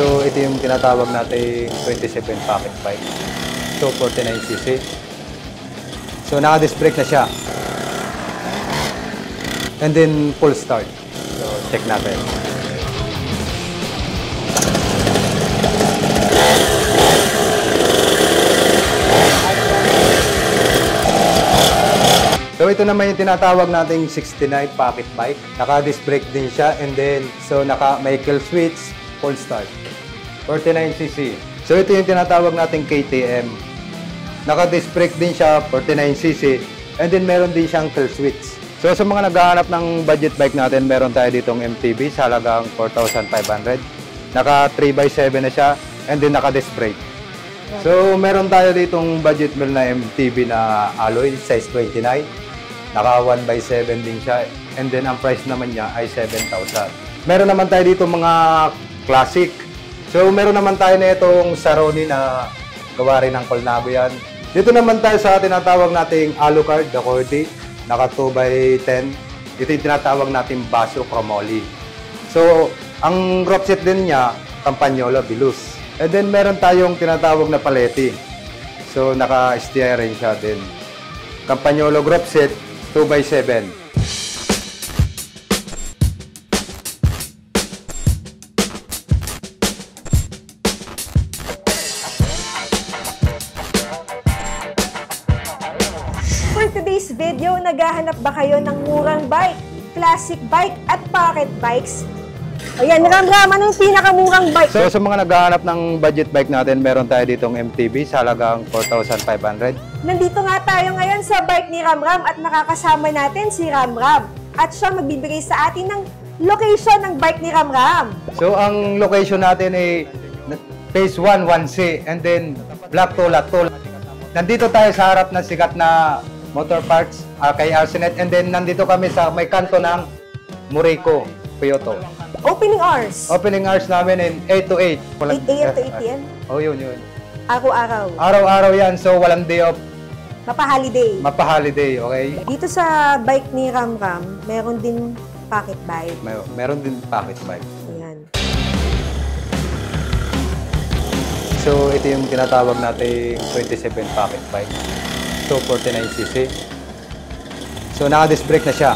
So, ito yung tinatawag natin 27 pocket bike. So, 49cc. So, naka-disc brake na siya. And then, full start. So, check natin. So, ito naman yung tinatawag nating 69 pocket bike. Naka-disc brake din siya. And then, so, may kill switch, full start. 49cc. So, ito yung tinatawag nating KTM. Naka-disc brake din siya, 49cc. And then, meron din siyang kill switch. So, sa mga naghahanap ng budget bike natin, meron tayo ditong MTB sa halagang 4,500. Naka 3x7 na siya. And then, naka-disc brake. So, meron tayo ditong budget meal na MTB na alloy, size 29. Naka 1x7 din siya. And then, ang price naman niya ay 7,000. Meron naman tayo dito mga classic. So, meron naman tayo na itong Saroni na gawa rin ng Colnago yan. Dito naman tayo sa tinatawag nating Alucard, the Cordy. Naka 2x10. Ito yung tinatawag nating Basso Chromoly. So, ang group set din niya, Campagnolo, Bilus. And then, meron tayong tinatawag na Paletti. So, naka-STI rin siya din. Campagnolo group set, 2x7. For today's video, naghahanap ba kayo ng murang bike, classic bike at pocket bikes? Ayan, Ram, anong pinakamurang bike? So, sa mga naghahanap ng budget bike natin, meron tayo ditong MTB sa halagang 4,500. Nandito nga tayo ngayon sa bike ni Ram at nakakasama natin si Ram. At siya magbibigay sa atin ng location ng bike ni Ram. So, ang location natin ay Phase 1, 1C, and then Block 2, Lot 2. Nandito tayo sa harap ng sikat na motor parts kay Arsenet, and then nandito kami sa may kanto ng Murico, Kyoto. Opening hours? Opening hours namin in 8 to 8. 8 a.m. to 8 p.m.? Oh, yun. Araw-araw? Araw-araw yan, so walang day off. Mapa-holiday? Mapa-holiday, okay? Dito sa bike ni Ram, meron din pocket bike. Meron din pocket bike. Ayan. So, ito yung tinatawag natin 27 pocket bike. So, 49cc. So, naka-disc brake na siya.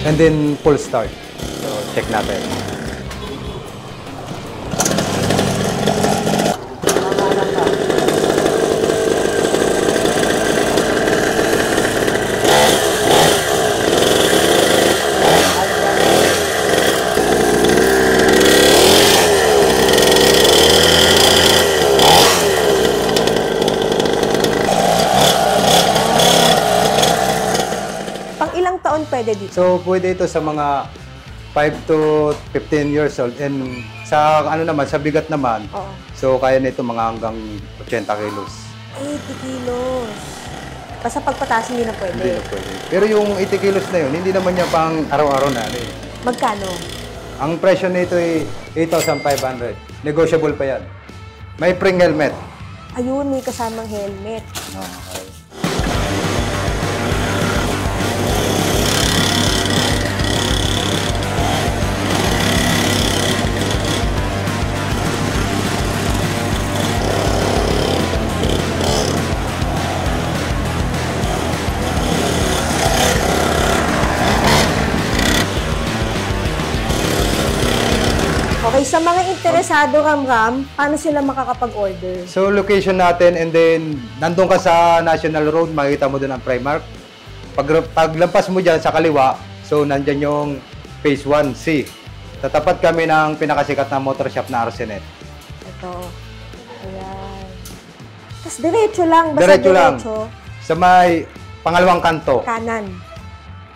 And then, full start. So, check natin. Ilang taon pwede dito? So, pwede ito sa mga 5 to 15 years old. And sa sa bigat naman, Oo. so kaya nito mga hanggang 80 kilos. 80 kilos. Basta pagpataas hindi na pwede. Hindi na pwede. Pero yung 80 kilos na yun, hindi naman niya pang araw-araw na. Magkano? Ang presyo nito ay 8,500. Negotiable pa yan. May spring helmet. Ayun, may kasamang helmet. Okay. Okay, sa mga interesado, Ram, paano sila makakapag-order? So, location natin, and then nandun ka sa National Road, makikita mo doon ang Primark. Paglampas mo dyan sa kaliwa, so nandyan yung Phase 1C. Tatapat kami ng pinakasikat na motor shop na Arsenet. Ito. Ayan. Tapos diretso lang. Basta Diretso lang. Sa may pangalawang kanto. Kanan.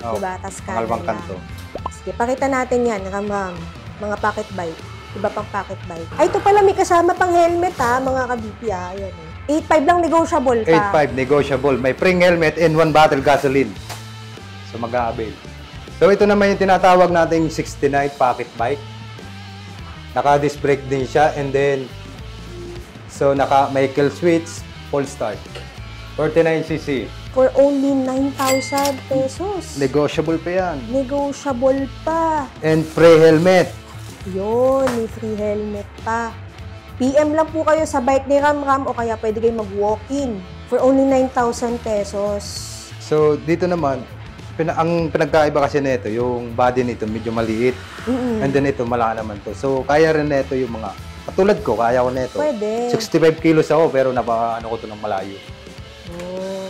Oh, Diba? Tapos kanan pangalawang lang. kanto. Sige, pakita natin yan, Ram. Mga pocket bike. Iba pang pocket bike. Ay, ito pala may kasama pang helmet ha, mga ka-BP ha. Ayan, 8.5 lang negotiable pa. 8.5 negotiable. May spring helmet and 1 bottle gasoline. So, mag-a-avail. So, ito naman yung tinatawag nating 69 pocket bike. Naka-disc brake din siya, and then so may kill switch, full start. 49cc. For only 9,000 pesos. Negotiable pa yan. Negotiable pa. And free helmet. Yun, may free helmet pa. PM lang po kayo sa bike ni Ramram o kaya pwede kayo mag-walk-in for only 9,000 pesos. So, dito naman, ang pinagkaiba kasi nito, yung body nito medyo maliit. And then ito, malaki naman to. So, kaya rin nito yung mga, katulad ko, kaya ko nito. Pwede. 65 kilos ako, pero napaka-ano ko to ng malayo. Oh.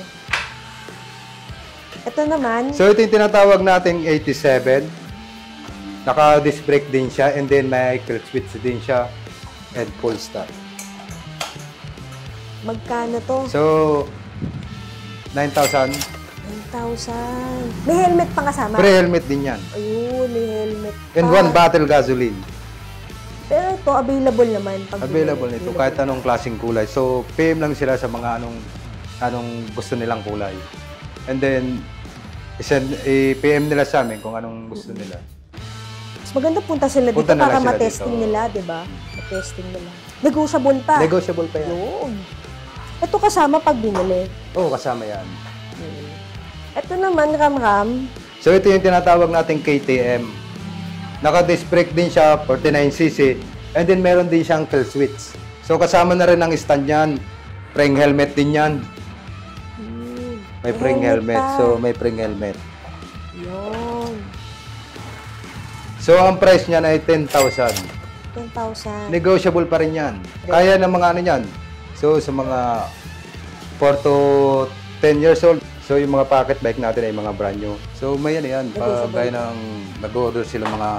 Ito naman. So, ito yung tinatawag nating 87. Naka-disc brake din siya, and then may kill switch din siya, and full start. Magkano to? So, 9,000. 9,000. May helmet pa kasama? Pre-helmet din yan. Ayun, may helmet pa. And 1 bottle gasoline. Pero ito, available naman. Pag Available nito, kahit anong klaseng kulay. So, PM lang sila sa mga anong gusto nilang kulay. And then, i-PM nila sa amin kung anong gusto nila. Mas maganda punta sila dito para matesting nila, di ba? Matesting nila. Negotiable pa. Negotiable pa yan. Yun. Ito kasama pag binili. Oo, kasama yan. Ito naman, Ramram. So, ito yung tinatawag nating KTM. Naka-disc brake din siya, 49cc. And then, meron din siyang kill switch. So, kasama na rin ang stand yan. Preng helmet din yan. May preng helmet. So, may preng helmet. Yun. So, ang price niyan ay 10,000. 10,000. Negotiable pa rin yan. Kaya ng mga ano yan. So, sa mga 4 to 10 years old, so yung mga pocket bike natin ay mga brand new. So, may ano yan. Gaya ng nag-order sila mga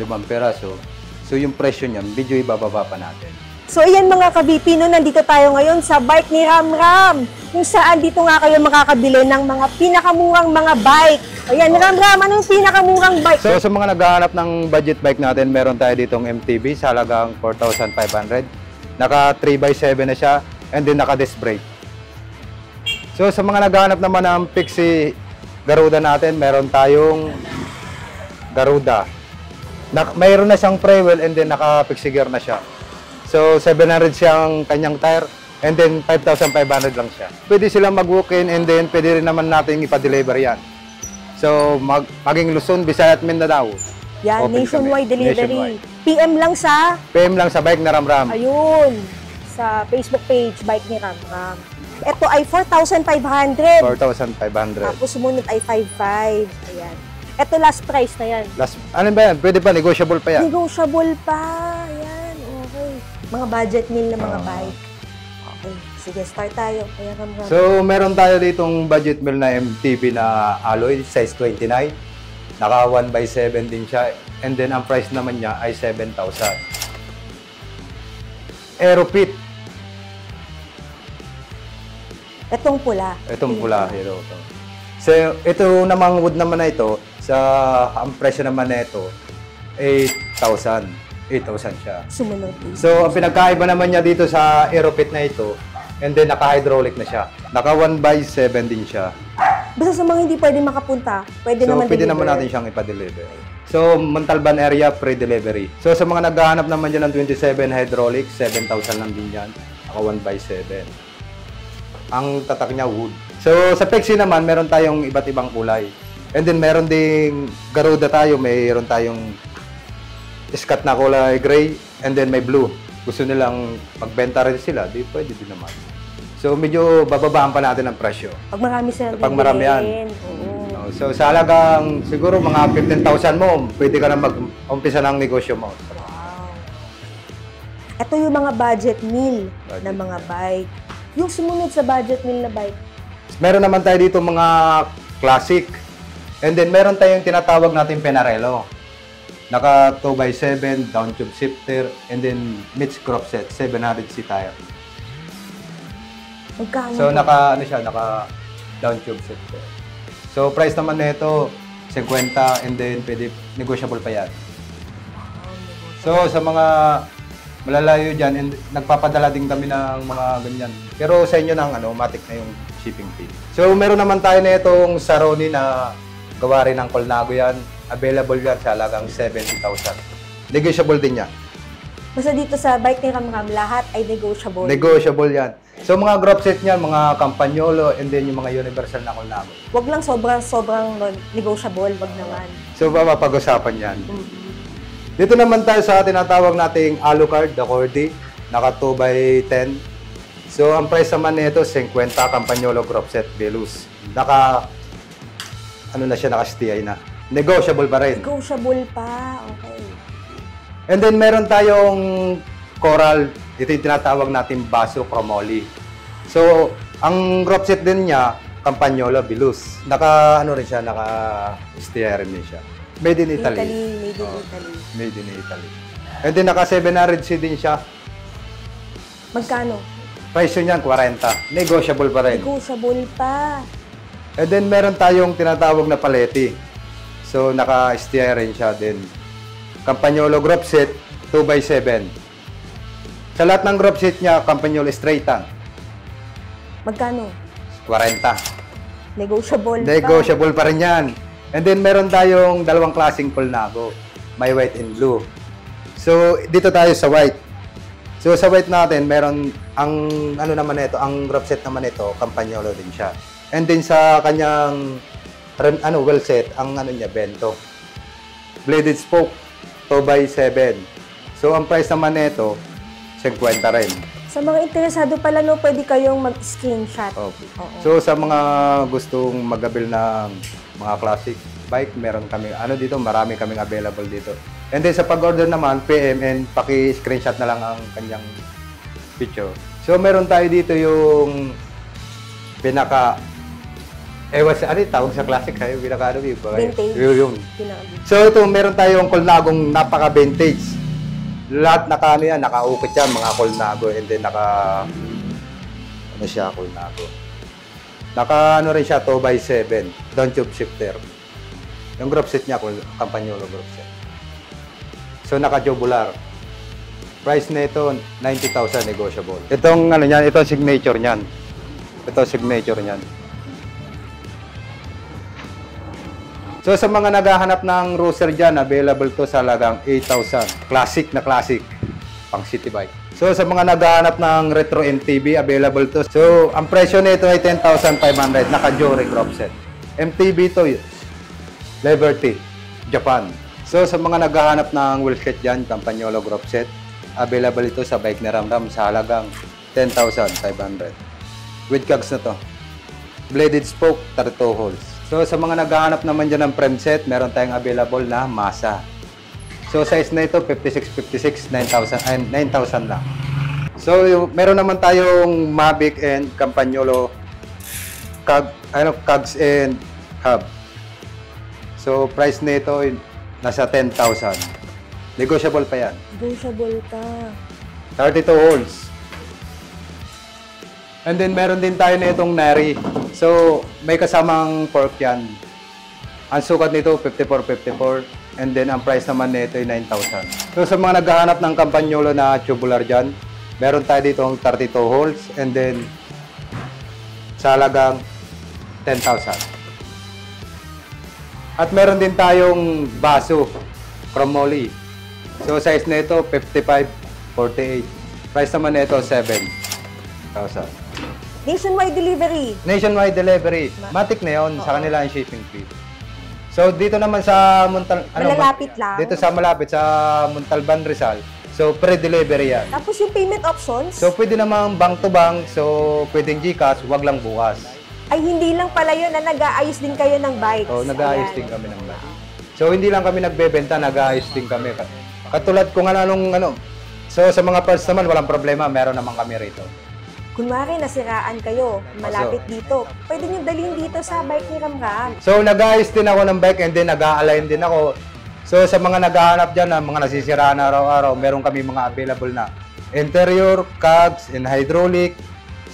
5 peraso. So, yung presyo niyan, medyo ibababa pa natin. So, ayan mga kabipino, nandito tayo ngayon sa bike ni Ramram. Kung saan dito nga kayo makakabili ng mga pinakamurang mga bike. Ayan, Ramram, anong pinakamurang bike? So, sa mga naghahanap ng budget bike natin, meron tayo ditong MTB sa halagang 4,500. Naka 3x7 na siya, and then naka-disc brake. So, sa mga naghahanap naman ng Pixie Garuda natin, meron tayong Garuda. Mayroon na siyang pre-wheel, and then naka-Pixie gear na siya. So, 700 siyang kanyang tire, and then 5,500 lang siya. Pwede silang mag-walk-in, and then pwede rin naman natin ipa-deliver yan. So, maging Luzon, Visayas at Mindanao. Yan, nationwide delivery. PM lang sa? PM lang sa bike na Ramram. Ayun, sa Facebook page, bike ni Ramram. Ito ay 4,500. 4,500. Tapos sumunod ay 5,500. Ayan. Ito last price na yan. Ano ba yan? Pwede pa, negotiable pa yan. Negotiable pa. Ayan, okay. Mga budget meal na mga bike. Okay, sige, start tayo. Kaya Ramram. So, meron tayo ditong budget meal na MTB na alloy, size 29. Naka 1x7 din siya. And then, ang price naman niya ay 7,000. Aerofit. Itong pula. Itong pula. Hero. So, ito namang wood naman na ito, ang presyo naman na ito, 8,000. 8,000 siya. Sumunod. So, ang pinagkaiba naman niya dito sa Aerofit na ito, and then naka-hydraulic na siya. Naka 1x7 din siya. Basta sa mga hindi pwede makapunta, pwede So, naman pwede deliver. naman natin siyang ipa-deliver. So, Montalban area, pre-delivery. So, sa mga naghahanap naman dyan ng 27 hydraulic, 7,000 lang din yan. Naka 1x7. Ang tatak niya, wood. So, sa Pexi naman, meron tayong iba't ibang kulay. And then, meron ding Garuda tayo. Meron tayong scat na kulay gray, and then may blue. Gusto nilang magbenta rin sila, di pwede din naman. So, medyo bababaan pa natin ang presyo. Pag marami silang Pag marami yan. Oo. So, sa halagang siguro mga 15,000 mo, pwede ka na mag-umpisa ng negosyo mo. Wow. Ito yung mga budget meal na mga bike. Yung sumunod sa budget meal na bike. Meron naman tayo dito mga classic. And then, meron tayong tinatawag natin Penarello. Naka 2x7, down tube shifter, and then mid crop set, 700C tire. Magkano? So, naka down tube shifter. So, price naman nito 50, and then pwede negotiable pa yan. So, sa mga malalayo dyan, and nagpapadala din kami ng mga ganyan. Pero sa inyo nang matic na yung shipping fee. So, meron naman tayo na itong Saroni na gawa rin ng Colnago yan. Available yan sa halagang 70,000. Negotiable din yan. Basta dito sa bike ni Ramram, lahat ay negotiable. Negotiable yan. So, mga group set niyan, mga Campagnolo, and then yung mga universal na Colnago. Wag lang sobrang negotiable, wag naman. So, mapapag-usapan yan. Dito naman tayo sa tinatawag nating Alucard, the Cordy. Naka 2x10. So, ang price naman nito, 50 Campagnolo Group Set Velus. Naka STI na. Negotiable pa rin. Negotiable pa. Okay. And then, meron tayong coral. Ito yung tinatawag nating baso chromoly. So, ang group set din niya, Campagnolo Velus. Naka STI rin siya. Made in Italy. Made in Italy. Made in Italy. And then, naka 700C din siya. Magkano? Presyo niyan, 40. Negotiable pa rin. Negotiable pa. And then, meron tayong tinatawag na paleti. So, naka-STI rin siya din. Campagnolo group set, 2x7. Sa lahat ng group set niya, Campagnolo straight tank. Magkano? 40. Negotiable pa. Negotiable pa rin yan. And then, meron tayong dalawang klaseng Colnago. May white and blue. So, dito tayo sa white. So, sa white natin, meron ang ang group set naman ito, Campagnolo din siya. And then sa kanyang well set, ang niya, bento. Bladed spoke, 2x7. So, ang price naman nito, 50 rin. Sa mga interesado pala, no, pwede kayong mag-screenshot. Okay. So, sa mga gustong mag-avail ng mga classic bike, meron kami, dito, marami kaming available dito. And then, sa pag-order naman, PM and paki-screenshot na lang ang kanyang picture. So, meron tayo dito yung tawag sa classic, Vintage. Yun. So, ito, meron tayong Colnagong napaka-vintage. Lahat naka-ukit yan, mga Colnago. And then, Colnago. Rin siya, 2x7, down tube shifter. Yung group set niya, Campagnolo group set. So, naka-tubular. Price nito, 90,000 negotiable. Itong ito signature niyan. Ito signature niyan. So, sa mga naghahanap ng Ruser dyan, available to sa halagang 8,000. Classic na classic. Pang city bike. So, sa mga naghahanap ng Retro MTB, available to. So, ang presyo nito ay 10,500. Naka-Jory group set. MTB to, Liberty, Japan. So, sa mga naghahanap ng wheelset dyan, Campagnolo group set, available ito sa bike ni Ramram sa halagang 10,500. With cogs na to. Bladed spoke, 32 holes. So, sa mga naghahanap naman dyan ng frame set, meron tayong available na Masa. So, size na ito, 56, 9,000 lang. So, meron naman tayong Mavic and Campagnolo cogs and hub. So, price nito nasa 10,000. Negotiable pa yan. Negotiable pa. 32 holes. And then, meron din tayo na itong Nari. So, may kasamang fork yan. Ang sukat nito, 54. And then, ang price naman nito ay 9,000. So, sa mga naghahanap ng Campagnolo na tubular dyan, meron tayo dito ang 32 holes. And then, sa halagang 10,000. At meron din tayong baso, chromoly. So, size nito, 55, 48. Price naman nito, 7,000. Nationwide delivery. Nationwide delivery. Matic na yun. Sa kanila ang shipping fee. So, dito naman sa Malalapit lang. Dito sa malapit sa Montalban, Rizal. So, pre-delivery yan. Tapos yung payment options? So, pwede namang bank to bank. So, pwedeng GCash, wag lang bukas. Ay, hindi lang pala yun na nag-aayos din kayo ng bikes. So, nag-aayos din kami ng bike. So, hindi lang kami nagbebenta, nag-aayos din kami. Katulad kung So, sa mga parts naman, walang problema. Meron naman kami rito. Kunwari, nasiraan kayo, malapit dito. Pwede nyo dalhin dito sa bike ni Ramram. So, nag-aayos din ako ng bike and then nag-a-align din ako. So, sa mga naghahanap dyan, mga nasisiraan na araw-araw, meron kami mga available na interior, cogs, and hydraulic.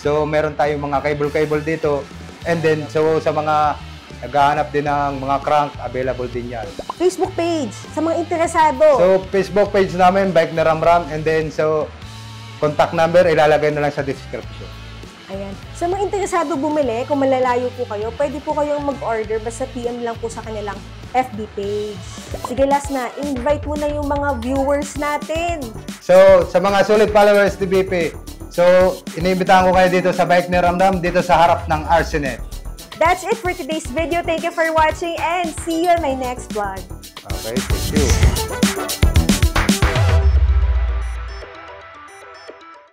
So, meron tayong mga cable dito. And then, so sa mga naghahanap din ng mga crank, available din yan. Facebook page, sa mga interesado. So, Facebook page namin, Bike ni Ramram. And then, so, contact number, ilalagay na lang sa description. Ayan. Sa mga interesado bumili, kung malalayo po kayo, pwede po kayong mag-order, basta PM lang po sa kanilang FB page. Sige, last na, invite mo na yung mga viewers natin. So, sa mga solid followers ni BP, so, iniimbitahan ko kayo dito sa Bike ni Ramram, dito sa harap ng Arsenet. That's it for today's video. Thank you for watching and see you in my next vlog. Okay, thank you.